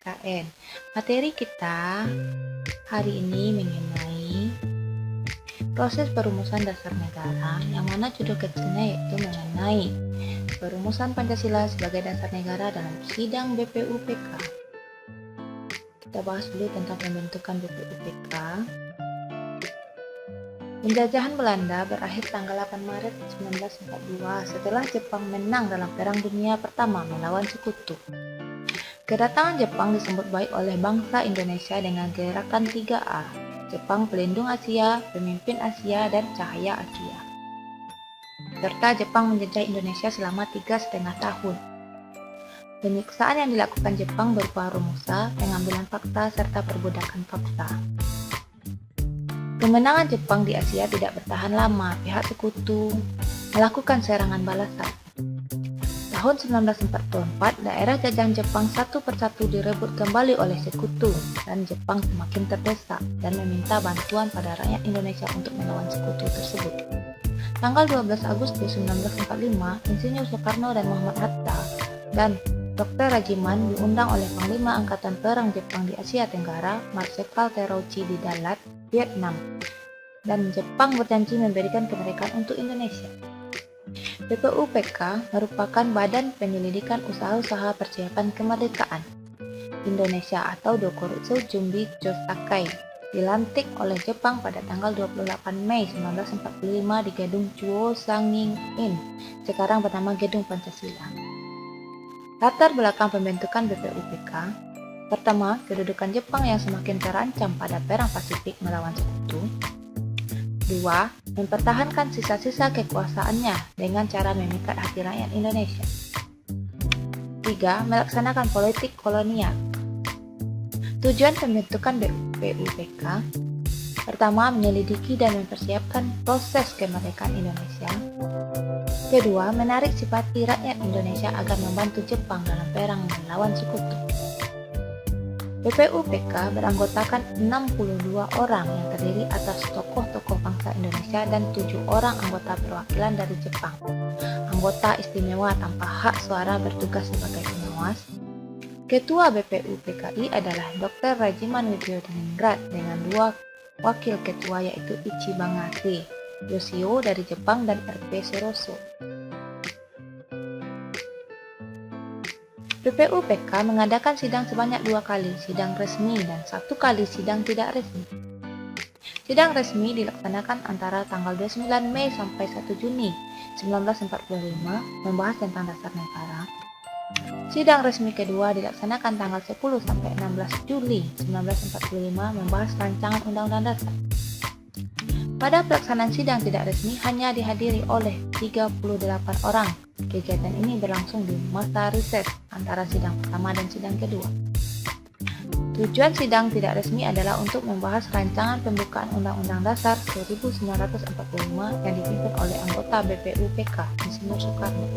KN. Materi kita hari ini mengenai proses perumusan dasar negara, yang mana judul kecilnya yaitu mengenai perumusan Pancasila sebagai dasar negara dalam sidang BPUPK. Kita bahas dulu tentang pembentukan BPUPK. Penjajahan Belanda berakhir tanggal 8 Maret 1942 setelah Jepang menang dalam Perang Dunia Pertama melawan Sekutu. Kedatangan Jepang disambut baik oleh bangsa Indonesia dengan gerakan 3A, Jepang Pelindung Asia, Pemimpin Asia, dan Cahaya Asia. Serta Jepang menjajah Indonesia selama 3,5 tahun. Penyiksaan yang dilakukan Jepang berupa rumusa, pengambilan fakta, serta perbudakan paksa. Kemenangan Jepang di Asia tidak bertahan lama, pihak sekutu melakukan serangan balasan. Tahun 1944, daerah jajahan Jepang satu persatu direbut kembali oleh sekutu, dan Jepang semakin terdesak dan meminta bantuan pada rakyat Indonesia untuk melawan sekutu tersebut. Tanggal 12 Agustus 1945, Insinyur Soekarno dan Muhammad Hatta dan Dr. Rajiman diundang oleh Panglima Angkatan Perang Jepang di Asia Tenggara, Marsekal Terauchi di Dalat, Vietnam, dan Jepang berjanji memberikan kemerdekaan untuk Indonesia. BPUPK merupakan badan penyelidikan usaha-usaha persiapan kemerdekaan Indonesia atau Dokuritsu Jumbi Josakai, dilantik oleh Jepang pada tanggal 28 Mei 1945 di Gedung Chuo Sangin-in, sekarang bernama Gedung Pancasila. Latar belakang pembentukan BPUPK: pertama, kedudukan Jepang yang semakin terancam pada Perang Pasifik melawan Sekutu. Dua, mempertahankan sisa-sisa kekuasaannya dengan cara memikat hati rakyat Indonesia. Tiga, melaksanakan politik kolonial. Tujuan pembentukan BPUPK: pertama, menyelidiki dan mempersiapkan proses kemerdekaan Indonesia. Kedua, menarik simpati rakyat Indonesia agar membantu Jepang dalam perang melawan Sekutu. BPUPK beranggotakan 62 orang yang terdiri atas tokoh-tokoh bangsa Indonesia dan 7 orang anggota perwakilan dari Jepang. Anggota istimewa tanpa hak suara bertugas sebagai pengawas. Ketua BPUPKI adalah Dr. Rajiman Widyodiningrat dengan 2 wakil ketua yaitu Ichi Bangase, Yoshio dari Jepang, dan RP Seroso. BPUPK mengadakan sidang sebanyak 2 kali, sidang resmi dan 1 kali sidang tidak resmi. Sidang resmi dilaksanakan antara tanggal 29 Mei sampai 1 Juni 1945 membahas tentang dasar negara. Sidang resmi kedua dilaksanakan tanggal 10 sampai 16 Juli 1945 membahas rancangan Undang-Undang Dasar. Pada pelaksanaan sidang tidak resmi hanya dihadiri oleh 38 orang. Kegiatan ini berlangsung di masa riset antara sidang pertama dan sidang kedua. Tujuan sidang tidak resmi adalah untuk membahas rancangan pembukaan Undang-Undang Dasar 1945 yang dipimpin oleh anggota BPUPK, Insinyur Soekarno.